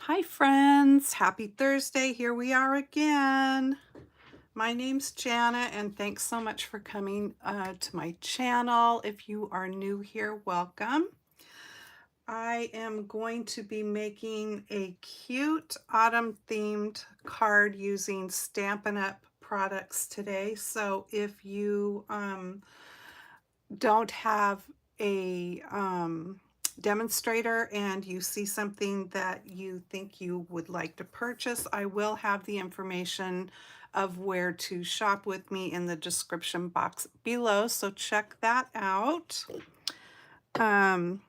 Hi friends, happy Thursday. Here we are again. My name's Jana and thanks so much for coming to my channel. If you are new here, welcome. I am going to be making a cute autumn themed card using Stampin' Up! Products today. So if you don't have a demonstrator and you see something that you think you would like to purchase, I will have the information of where to shop with me in the description box below, so check that out. And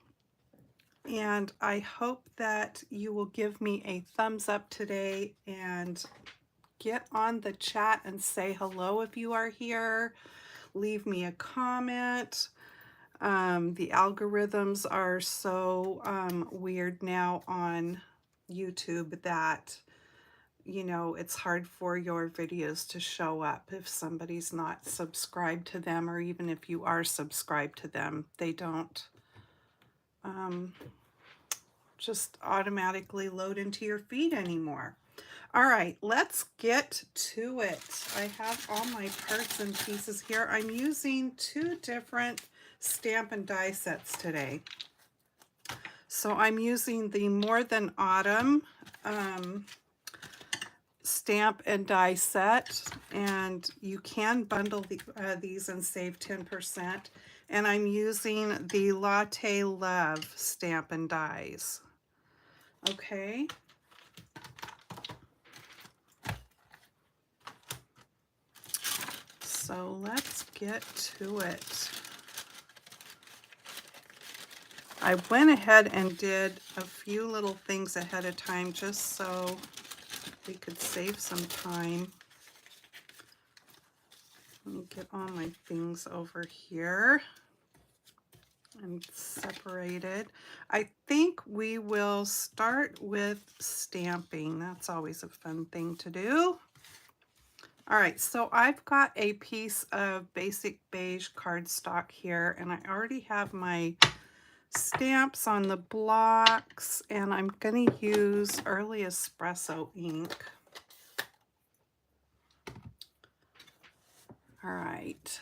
I hope that you will give me a thumbs up today and get on the chat and say hello if you are here. Leave me a comment. The algorithms are so weird now on YouTube that, you know, it's hard for your videos to show up if somebody's not subscribed to them, or even if you are subscribed to them, they don't just automatically load into your feed anymore. All right, let's get to it. I have all my parts and pieces here. I'm using two different stamp and die sets today. So I'm using the More Than Autumn stamp and die set, and you can bundle these and save 10%. And I'm using the Latte Love stamp and dies. Okay. So let's get to it. I went ahead and did a few little things ahead of time just so we could save some time. Let me get all my things over here and separated. I think we will start with stamping. That's always a fun thing to do. All right, so I've got a piece of basic beige cardstock here, and I already have my stamps on the blocks, and I'm going to use Early Espresso ink. All right.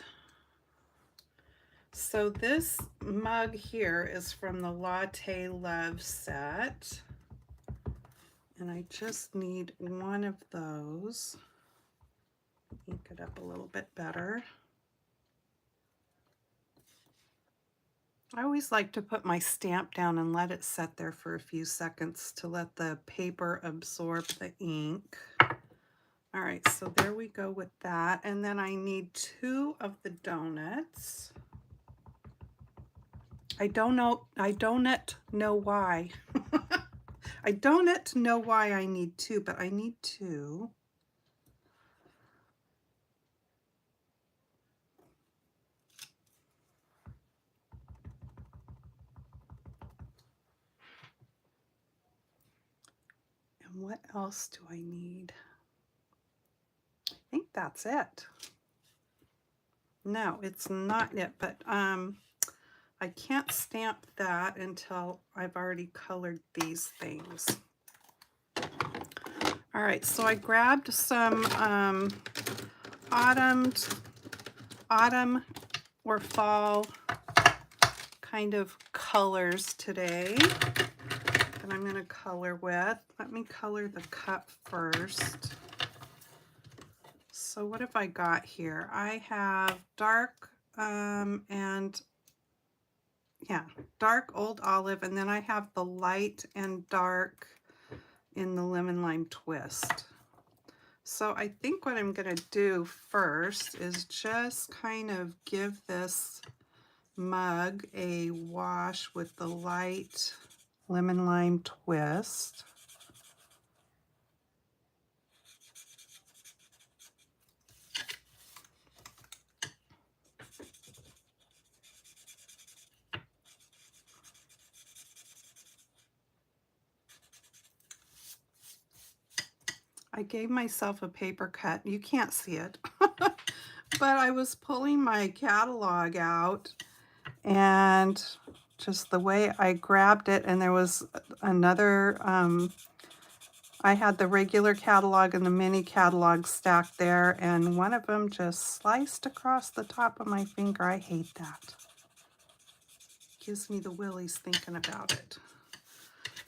So this mug here is from the Latte Love set, and I just need one of those. Ink it up a little bit better. I always like to put my stamp down and let it set there for a few seconds to let the paper absorb the ink. All right, so there we go with that. And then I need two of the donuts. I don't know why. I don't know why I need two, but I need two. And what else do I need? I think that's it. No, it's not it, but I can't stamp that until I've already colored these things. All right, so I grabbed some autumn or fall kind of colors today that I'm going to color with. Let me color the cup first. So what have I got here? I have dark dark old olive, and then I have the light and dark in the lemon lime twist. So I think what I'm going to do first is just kind of give this mug a wash with the light lemon lime twist. I gave myself a paper cut. You can't see it, but I was pulling my catalog out, and just the way I grabbed it, and there was another I had the regular catalog and the mini catalog stacked there, and one of them just sliced across the top of my finger. I hate that. Gives me the willies thinking about it.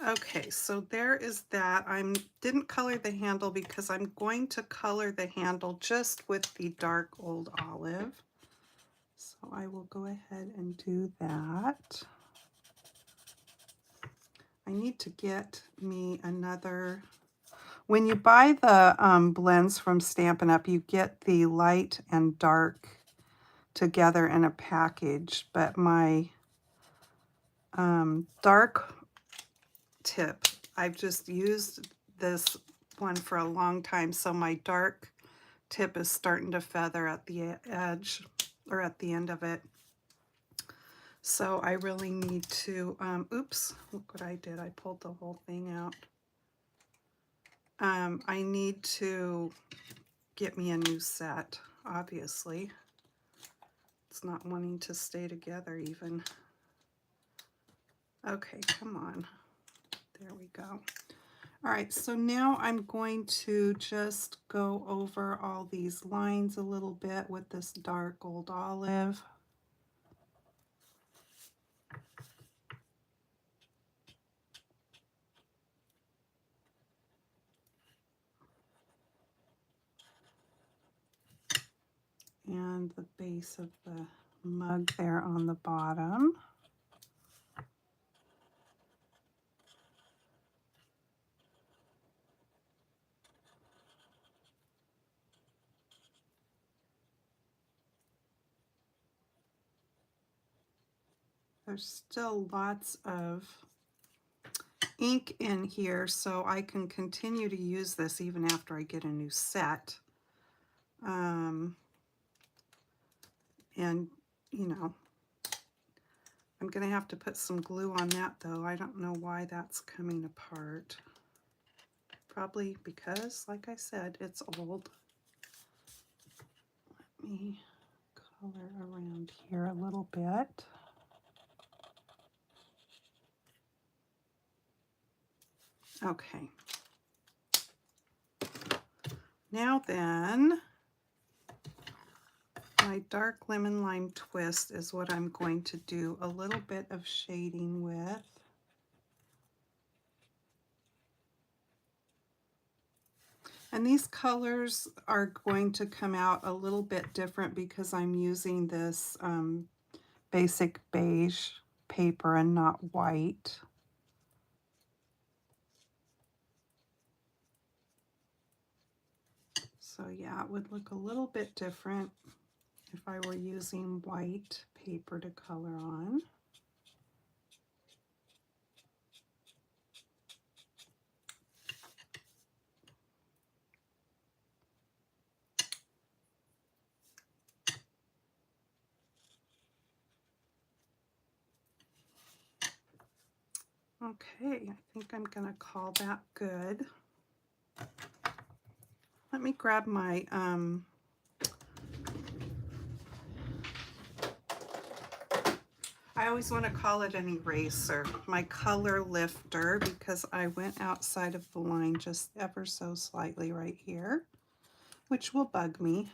Okay, so there is that. I didn't color the handle because I'm going to color the handle just with the dark old olive. So I will go ahead and do that. I need to get me another. When you buy the blends from Stampin' Up, you get the light and dark together in a package, but my dark tip, I've just used this one for a long time, so my dark tip is starting to feather at the edge or at the end of it. So I really need to, oops, look what I did. I pulled the whole thing out. I need to get me a new set, obviously. It's not wanting to stay together even. Okay, come on. There we go. All right, so now I'm going to just go over all these lines a little bit with this dark old olive. And the base of the mug there on the bottom. There's still lots of ink in here, so I can continue to use this even after I get a new set. And, you know, I'm going to have to put some glue on that, though. I don't know why that's coming apart. Probably because, like I said, it's old. Let me color around here a little bit. Okay. Now then, my dark lemon lime twist is what I'm going to do a little bit of shading with. And these colors are going to come out a little bit different because I'm using this basic beige paper and not white. So yeah, it would look a little bit different if I were using white paper to color on. Okay, I think I'm going to call that good. Let me grab my I always want to call it an eraser, my color lifter, because I went outside of the line just ever so slightly right here, which will bug me.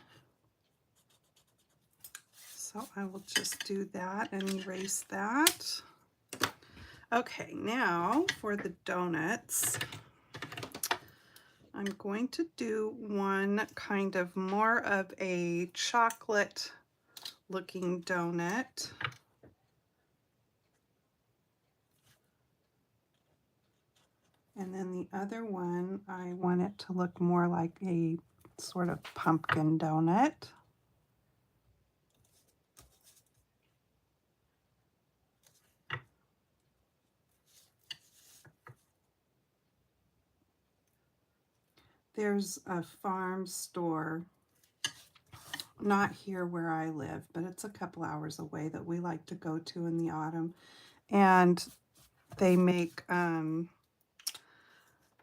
So I will just do that and erase that. Okay, now for the donuts. I'm going to do one kind of more of a chocolate looking donut. And then the other one, I want it to look more like a sort of pumpkin donut. There's a farm store, not here where I live, but it's a couple hours away, that we like to go to in the autumn. And they make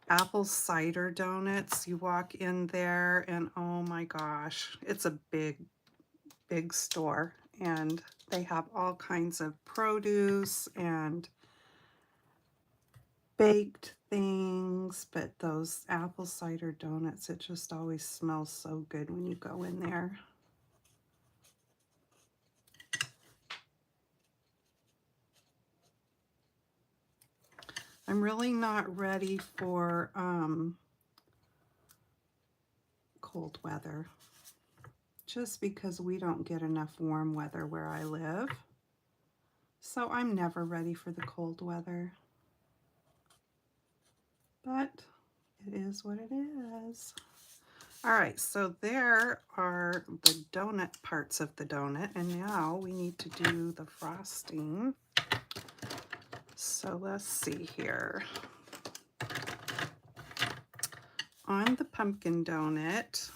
apple cider donuts. You walk in there and oh my gosh, it's a big store, and they have all kinds of produce and baked things, but those apple cider donuts, it just always smells so good when you go in there. I'm really not ready for cold weather, just because we don't get enough warm weather where I live. So I'm never ready for the cold weather. But it is what it is. All right, so there are the donut parts of the donut, and now we need to do the frosting. So let's see here. On the pumpkin donut,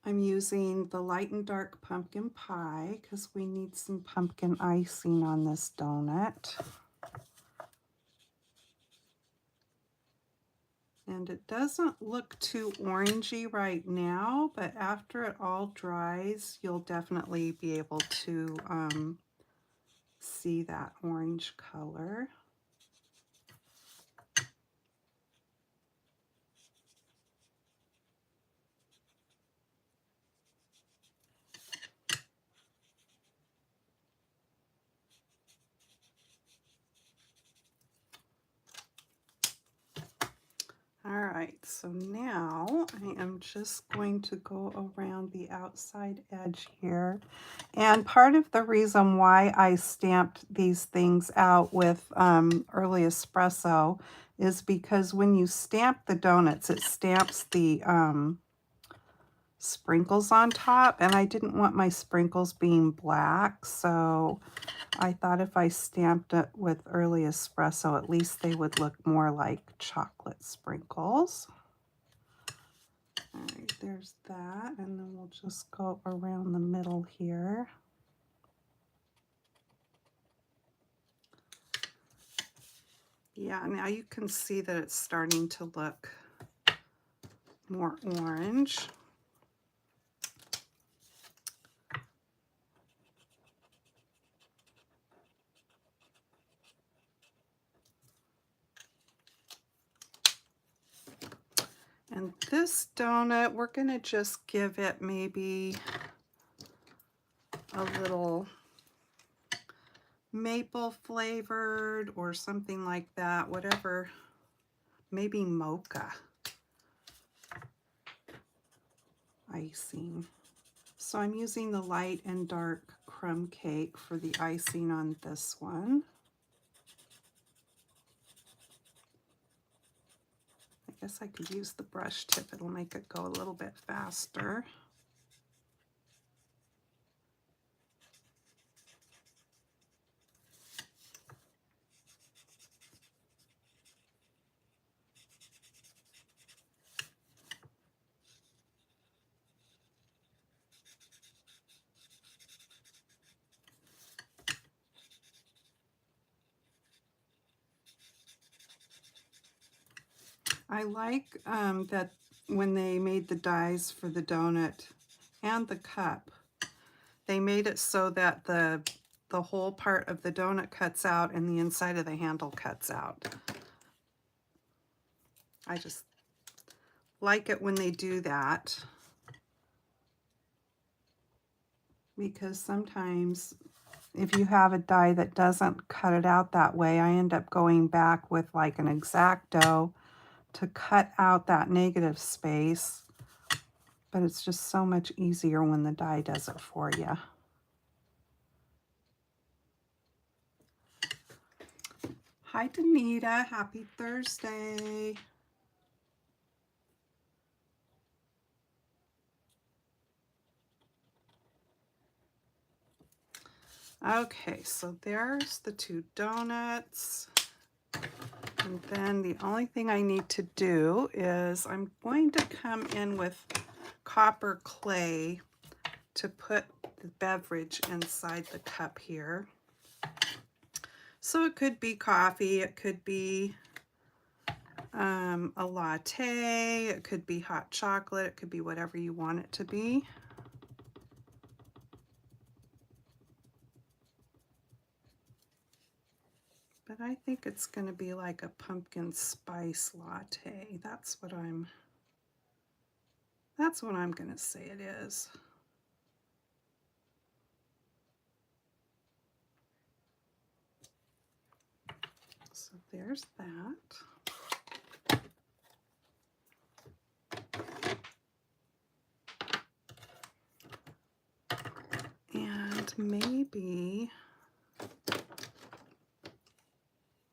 I'm using the light and dark pumpkin pie because we need some pumpkin icing on this donut. And it doesn't look too orangey right now, but after it all dries, you'll definitely be able to see that orange color. All right, so now I am just going to go around the outside edge here. And part of the reason why I stamped these things out with early espresso is because when you stamp the donuts, it stamps the sprinkles on top, and I didn't want my sprinkles being black, so I thought if I stamped it with early espresso, at least they would look more like chocolate sprinkles. All right, there's that, and then we'll just go around the middle here. Yeah, now you can see that it's starting to look more orange. And this donut, we're going to just give it maybe a little maple flavored or something like that, whatever, maybe mocha icing. So I'm using the light and dark crumb cake for the icing on this one. I guess I could use the brush tip, it'll make it go a little bit faster. I like that when they made the dies for the donut and the cup, they made it so that the whole part of the donut cuts out and the inside of the handle cuts out. I just like it when they do that, because sometimes if you have a die that doesn't cut it out that way, I end up going back with like an X-Acto to cut out that negative space, but it's just so much easier when the die does it for you. Hi, Danita. Happy Thursday. Okay, so there's the two donuts. And then the only thing I need to do is I'm going to come in with copper clay to put the beverage inside the cup here. So it could be coffee, it could be a latte, it could be hot chocolate, it could be whatever you want it to be. But I think it's going to be like a pumpkin spice latte. That's what I'm going to say it is. So there's that. And maybe,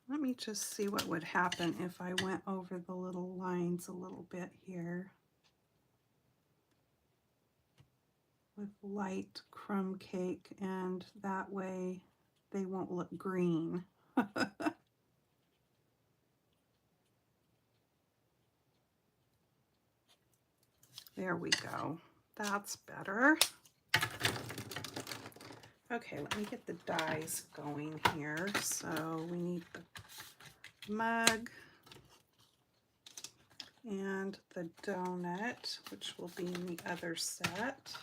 let me just see what would happen if I went over the little lines a little bit here with light crumb cake, and that way they won't look green. There we go. That's better. Okay, let me get the dies going here. So we need the mug and the donut, which will be in the other set.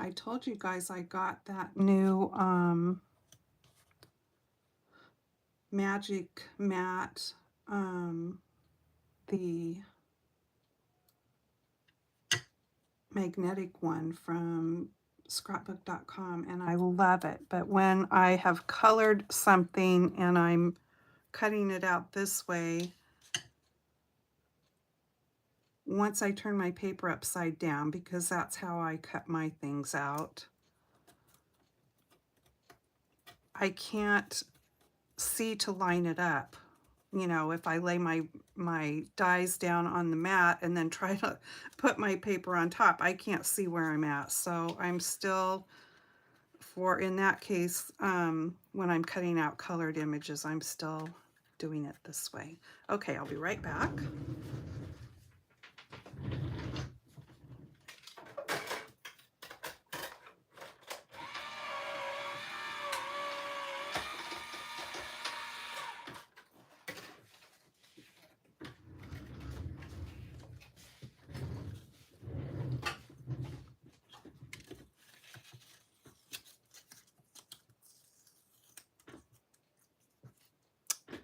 I told you guys I got that new Magic Mat, the magnetic one from scrapbook.com, and I love it. But when I have colored something and I'm cutting it out this way, once I turn my paper upside down, because that's how I cut my things out, I can't see to line it up. You know, if I lay my dies down on the mat and then try to put my paper on top, I can't see where I'm at. So I'm still, in that case, when I'm cutting out colored images, I'm still doing it this way. Okay, I'll be right back.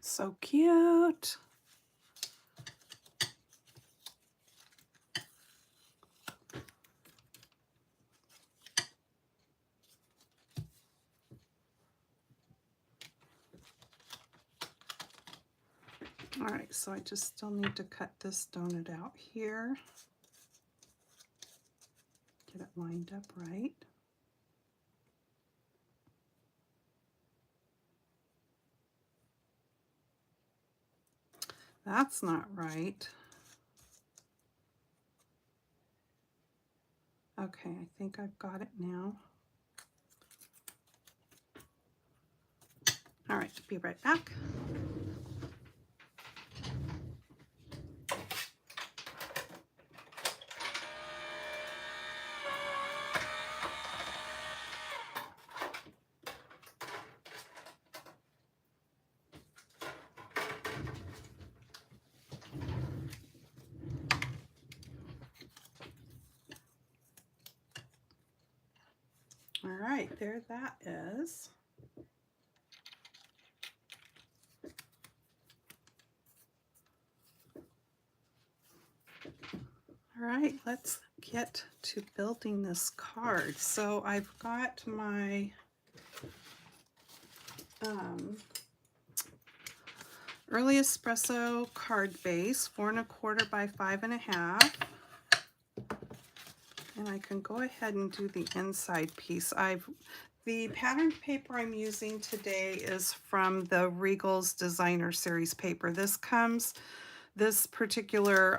So cute. All right, so I just still need to cut this donut out here. Get it lined up right. That's not right. Okay, I think I've got it now. All right, be right back. All right, there that is. All right, let's get to building this card. So I've got my Early Espresso card base, 4 1/4 by 5 1/2. And I can go ahead and do the inside piece. The patterned paper I'm using today is from the Regal's Designer Series paper. This particular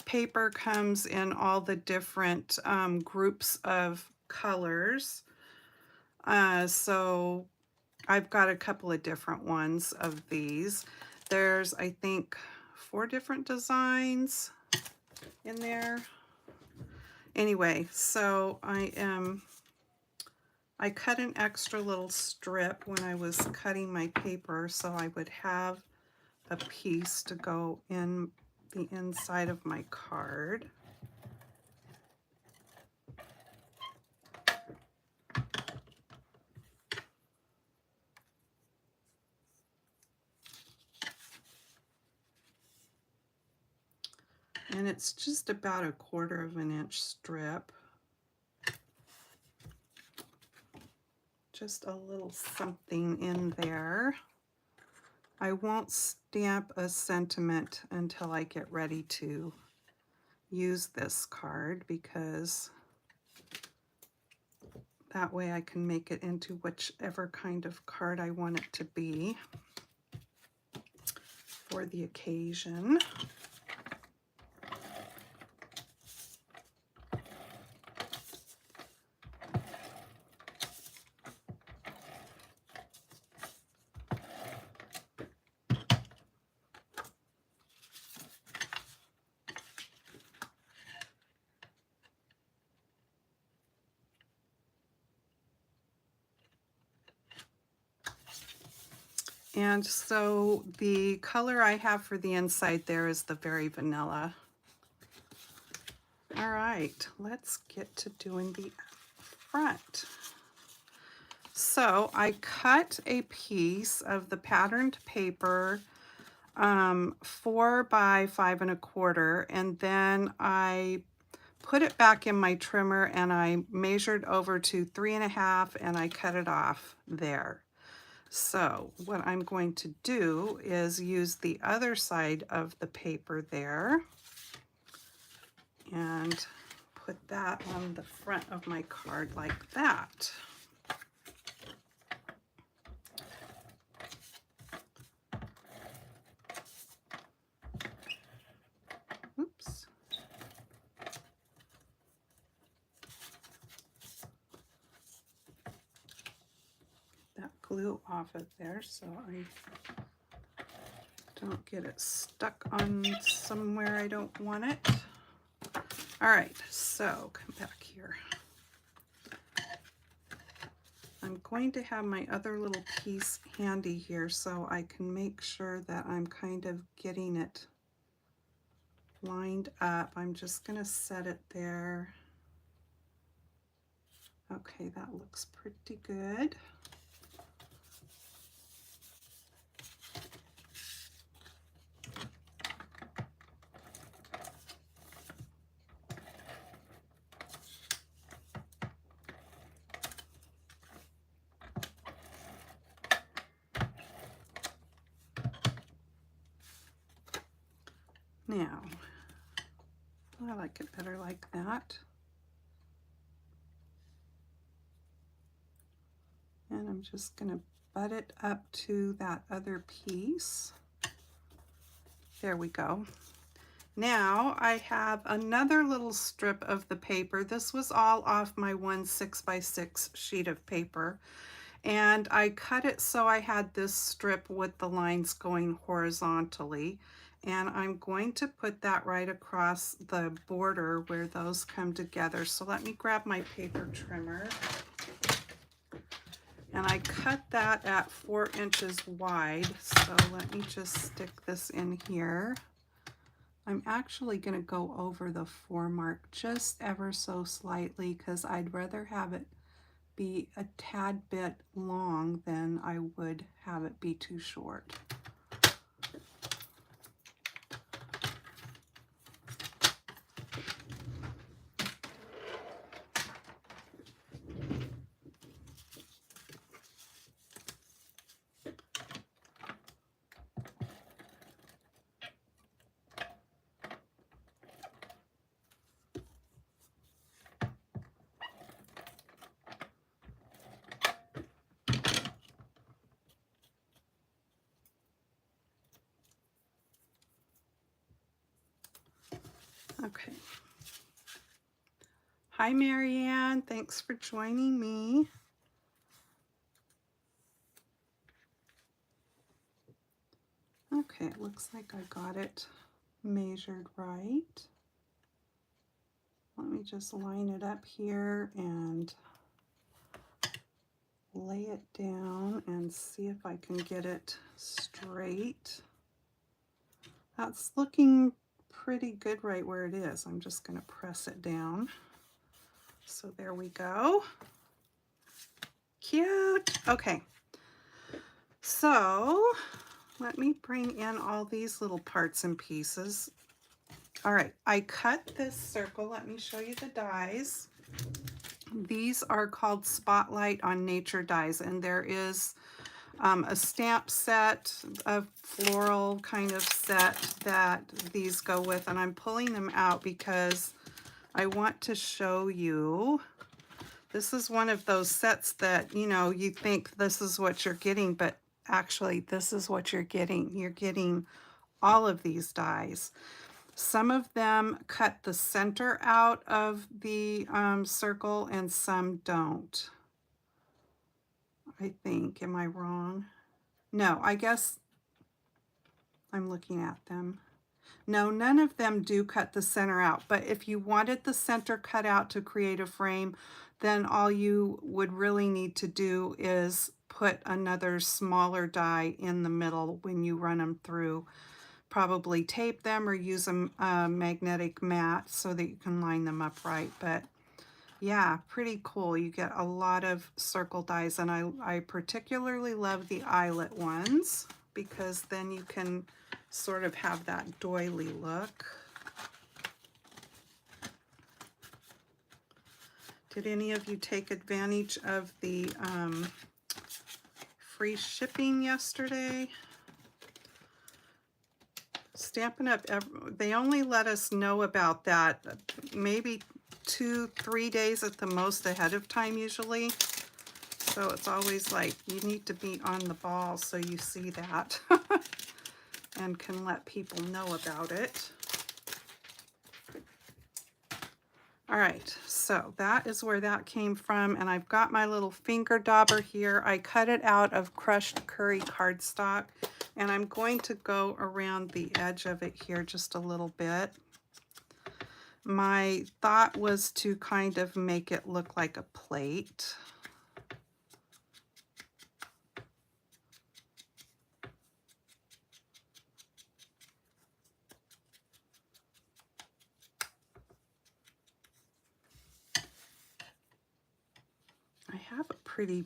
paper comes in all the different groups of colors. So I've got a couple of different ones of these. There's, I think, 4 different designs in there. Anyway, so I cut an extra little strip when I was cutting my paper so I would have a piece to go in the inside of my card. And it's just about 1/4 of an inch strip. Just a little something in there. I won't stamp a sentiment until I get ready to use this card, because that way I can make it into whichever kind of card I want it to be for the occasion. And so the color I have for the inside there is the Very Vanilla. All right, let's get to doing the front. So I cut a piece of the patterned paper, 4 by 5 1/4, and then I put it back in my trimmer and I measured over to 3 1/2 and I cut it off there. So what I'm going to do is use the other side of the paper there and put that on the front of my card like that. Oops. That glue off of there so I don't get it stuck on somewhere I don't want it. All right, so come back here. I'm going to have my other little piece handy here so I can make sure that I'm kind of getting it lined up. I'm just going to set it there. Okay, that looks pretty good. Now, I like it better like that. And I'm just going to butt it up to that other piece. There we go. Now I have another little strip of the paper. This was all off my 1 6x6 sheet of paper. And I cut it so I had this strip with the lines going horizontally. And I'm going to put that right across the border where those come together. So let me grab my paper trimmer. And I cut that at 4 inches wide. So let me just stick this in here. I'm actually going to go over the 4 mark just ever so slightly because I'd rather have it be a tad bit long than I would have it be too short. Okay. Hi, Marianne. Thanks for joining me. Okay, it looks like I got it measured right. Let me just line it up here and lay it down and see if I can get it straight. That's looking pretty good right where it is. I'm just going to press it down. So there we go. Cute. Okay. So let me bring in all these little parts and pieces. All right, I cut this circle. Let me show you the dies. These are called Spotlight on Nature dies, and there is a stamp set, a floral kind of set that these go with, and I'm pulling them out because I want to show you. This is one of those sets that, you know, you think this is what you're getting, but actually this is what you're getting. You're getting all of these dies. Some of them cut the center out of the circle and some don't. I think. Am I wrong? No, I guess I'm looking at them. No, none of them do cut the center out, but if you wanted the center cut out to create a frame, then all you would really need to do is put another smaller die in the middle when you run them through. Probably tape them or use a magnetic mat so that you can line them up right. But yeah, pretty cool. You get a lot of circle dies, and I particularly love the eyelet ones because then you can sort of have that doily look. Did any of you take advantage of the free shipping yesterday? Stampin' Up, they only let us know about that maybe 2-3 days at the most ahead of time usually. So it's always like you need to be on the ball so you see that and can let people know about it. All right, so that is where that came from, and I've got my little finger dauber here. I cut it out of crushed curry cardstock, and I'm going to go around the edge of it here just a little bit. My thought was to kind of make it look like a plate. I have a pretty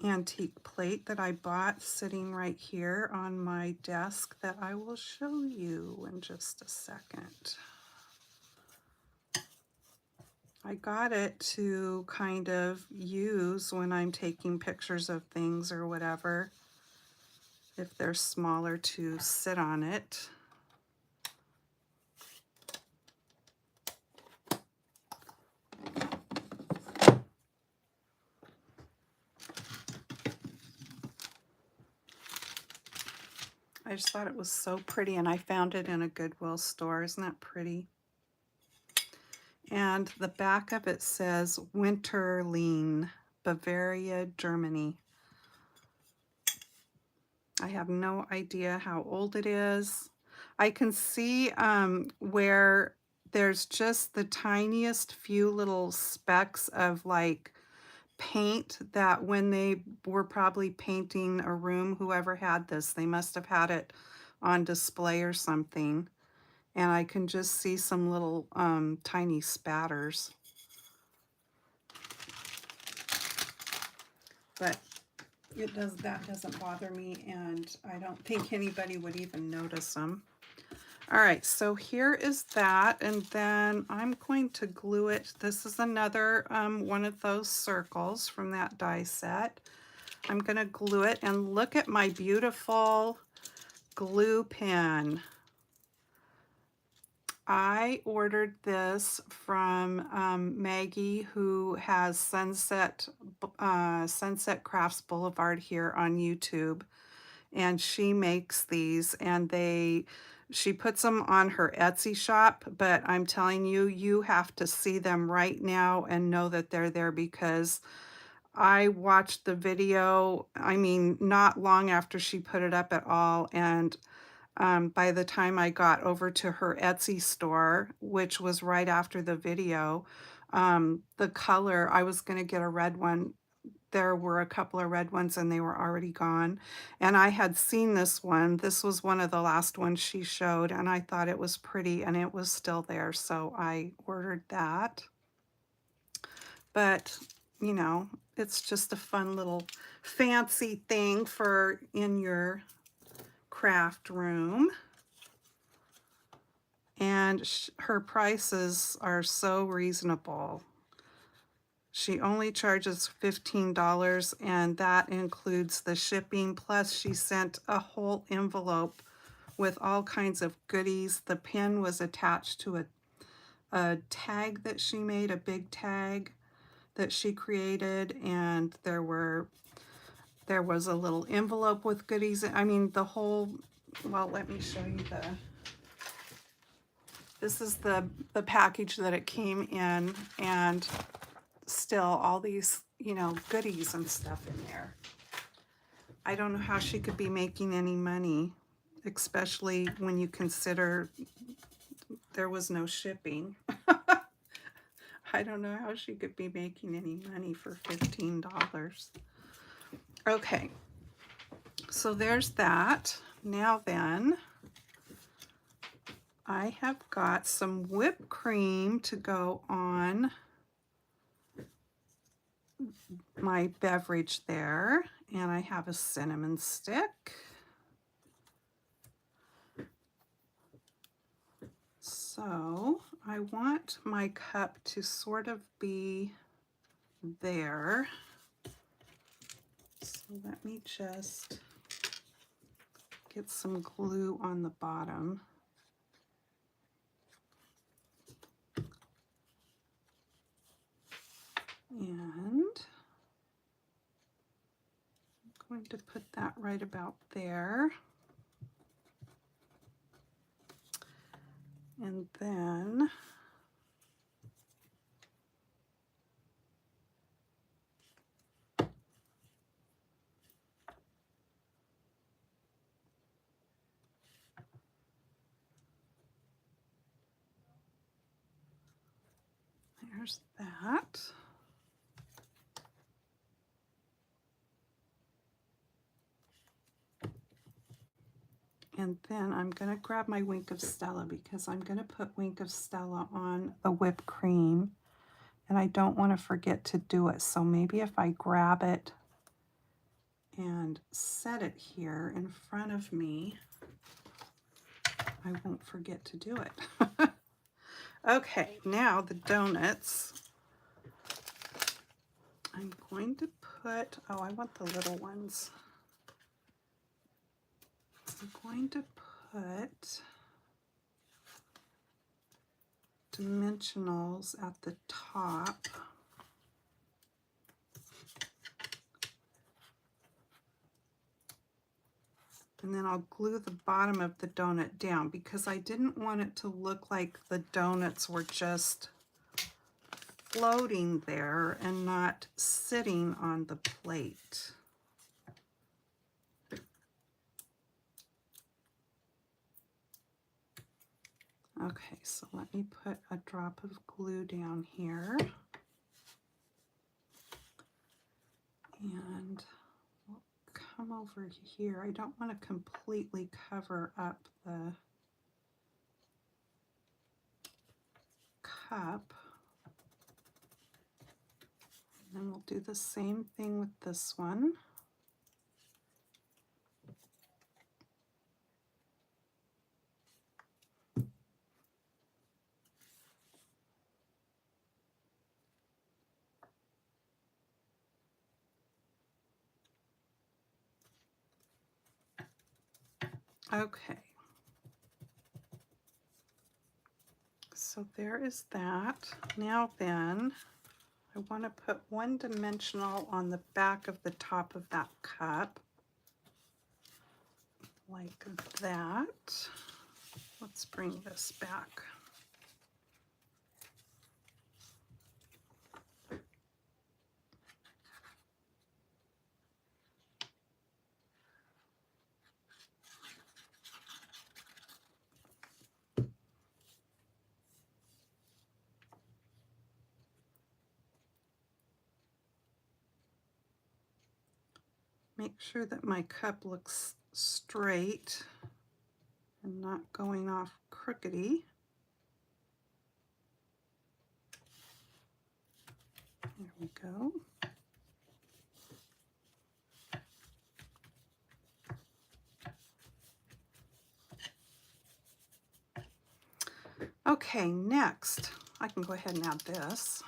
antique plate that I bought sitting right here on my desk that I will show you in just a second. I got it to kind of use when I'm taking pictures of things or whatever, if they're smaller, to sit on it. I just thought it was so pretty, and I found it in a Goodwill store. Isn't that pretty? And the back of it says Winterlein, Bavaria, Germany. I have no idea how old it is. I can see where there's just the tiniest few little specks of like paint that when they were probably painting a room, whoever had this, they must have had it on display or something. And I can just see some little tiny spatters. But that doesn't bother me, and I don't think anybody would even notice them. All right, so here is that, and then I'm going to glue it. This is another one of those circles from that die set. I'm going to glue it, and look at my beautiful glue pen. I ordered this from Maggie, who has Sunset Crafts Boulevard here on YouTube, and she makes these, and she puts them on her Etsy shop, but I'm telling you, you have to see them right now and know that they're there, because I watched the video, I mean, not long after she put it up at all, and by the time I got over to her Etsy store, which was right after the video, the color, I was going to get a red one. There were a couple of red ones and they were already gone. And I had seen this one. This was one of the last ones she showed, and I thought it was pretty and it was still there. So I ordered that. But, you know, it's just a fun little fancy thing for in your craft room. And her prices are so reasonable. She only charges $15, and that includes the shipping. Plus, she sent a whole envelope with all kinds of goodies. The pin was attached to a tag that she made, a big tag that she created, and there was a little envelope with goodies. I mean, the whole, well, let me show you this is the package that it came in, and still all these, you know, goodies and stuff in there. I don't know how she could be making any money, especially when you consider there was no shipping. I don't know how she could be making any money for $15. Okay, so there's that. Now then, I have got some whipped cream to go on my beverage there, and I have a cinnamon stick. So I want my cup to sort of be there. So let me just get some glue on the bottom. And I'm going to put that right about there. And then there's that. And then I'm going to grab my Wink of Stella because I'm going to put Wink of Stella on the whipped cream. And I don't want to forget to do it. So maybe if I grab it and set it here in front of me, I won't forget to do it. Okay, now the donuts. I'm going to put, oh, I want the little ones. I'm going to put dimensionals at the top. And then I'll glue the bottom of the donut down because I didn't want it to look like the donuts were just floating there and not sitting on the plate. Okay, so let me put a drop of glue down here. And we'll come over here. I don't want to completely cover up the cup. And then we'll do the same thing with this one. Okay, so there is that. Now then, I want to put one dimensional on the back of the top of that cup, like that. Let's bring this back. Make sure that my cup looks straight and not going off crookedy. There we go. Okay, next, I can go ahead and add this.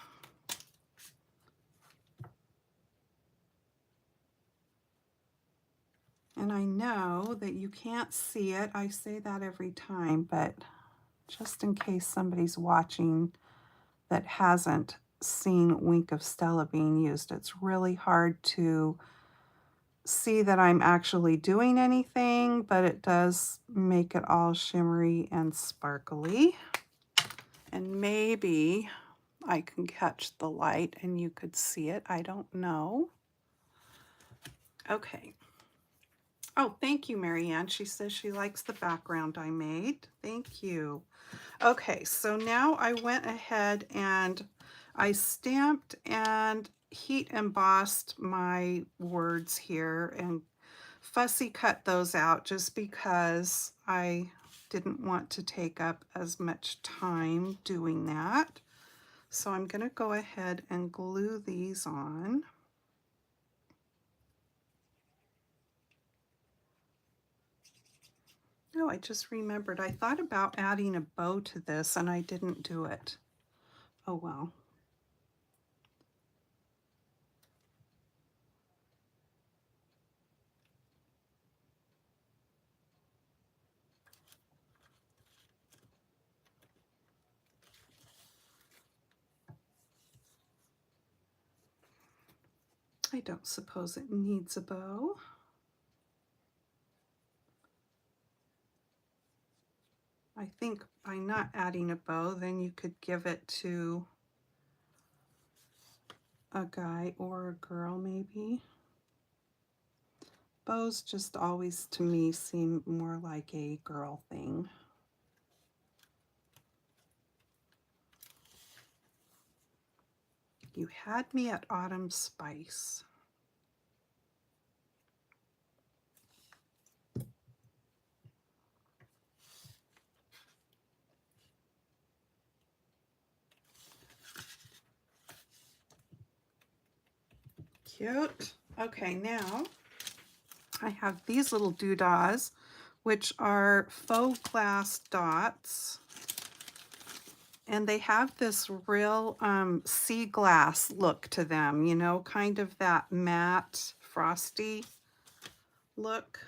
And I know that you can't see it. I say that every time, but just in case somebody's watching that hasn't seen Wink of Stella being used, it's really hard to see that I'm actually doing anything, but it does make it all shimmery and sparkly. And maybe I can catch the light and you could see it. I don't know. Okay. Oh, thank you, Marianne. She says she likes the background I made. Thank you. Okay, so now I went ahead and I stamped and heat embossed my words here and fussy cut those out just because I didn't want to take up as much time doing that. So I'm going to go ahead and glue these on. Oh, I just remembered. I thought about adding a bow to this and I didn't do it. Oh well. I don't suppose it needs a bow. I think by not adding a bow, then you could give it to a guy or a girl maybe. Bows just always to me seem more like a girl thing. You had me at autumn spice. Cute. Okay, now I have these little doodahs, which are faux glass dots. And they have this real sea glass look to them, you know, kind of that matte, frosty look.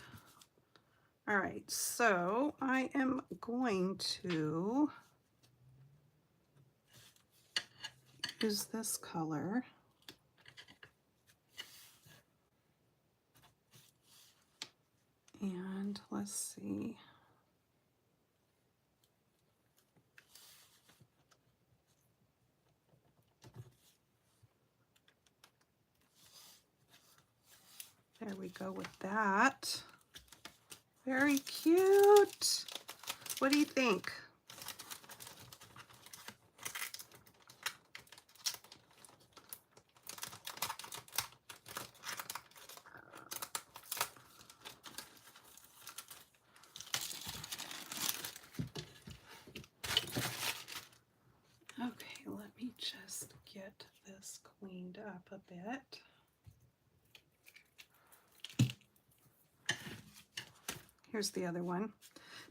All right, so I am going to use this color. And let's see. There we go with that. Very cute. What do you think? Okay, let me just get this cleaned up a bit. Here's the other one.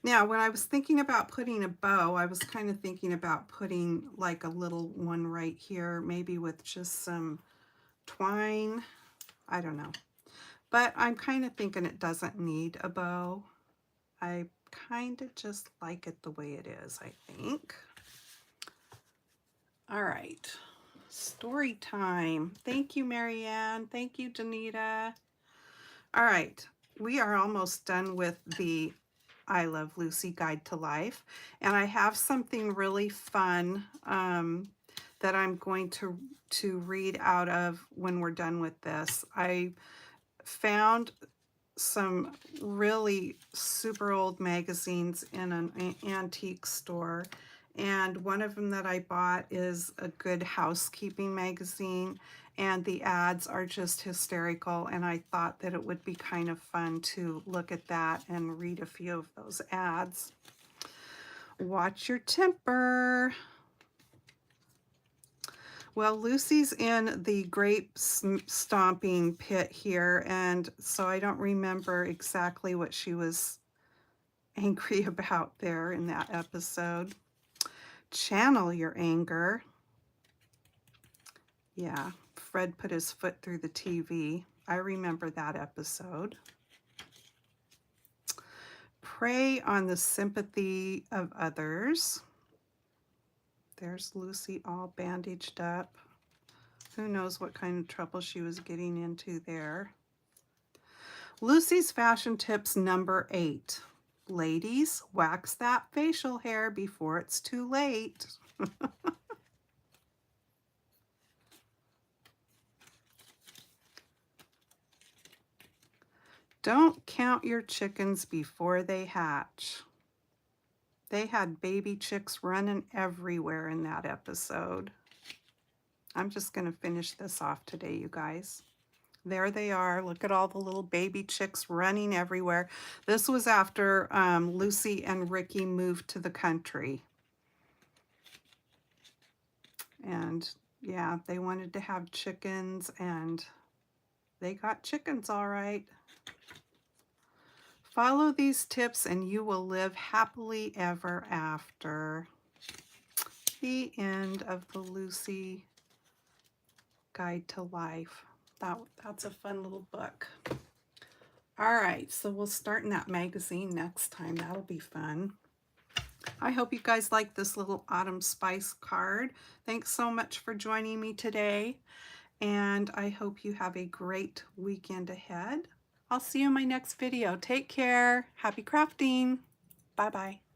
Now, when I was thinking about putting a bow, I was kind of thinking about putting like a little one right here, maybe with just some twine. I don't know. But I'm kind of thinking it doesn't need a bow. I kind of just like it the way it is, I think. All right, story time. Thank you, Marianne. Thank you, Danita. All right, we are almost done with the I Love Lucy Guide to Life, and I have something really fun that I'm going to read out of when we're done with this. I found some really super old magazines in an antique store, and one of them that I bought is a Good Housekeeping magazine, and the ads are just hysterical, and I thought that it would be kind of fun to look at that and read a few of those ads. Watch your temper. Well, Lucy's in the grape stomping pit here, and so I don't remember exactly what she was angry about there in that episode. Channel your anger. Yeah, Fred put his foot through the TV. I remember that episode. Prey on the sympathy of others. There's Lucy all bandaged up. Who knows what kind of trouble she was getting into there. Lucy's fashion tips number 8. Ladies, wax that facial hair before it's too late. Don't count your chickens before they hatch. They had baby chicks running everywhere in that episode. I'm just going to finish this off today, you guys. There they are. Look at all the little baby chicks running everywhere. This was after Lucy and Ricky moved to the country. And yeah, they wanted to have chickens, and they got chickens all right. Follow these tips and you will live happily ever after. The end of the Lucy Guide to Life. That's a fun little book. All right, so we'll start in that magazine next time. That'll be fun. I hope you guys like this little Autumn Spice card. Thanks so much for joining me today, and I hope you have a great weekend ahead. I'll see you in my next video. Take care. Happy crafting. Bye-bye.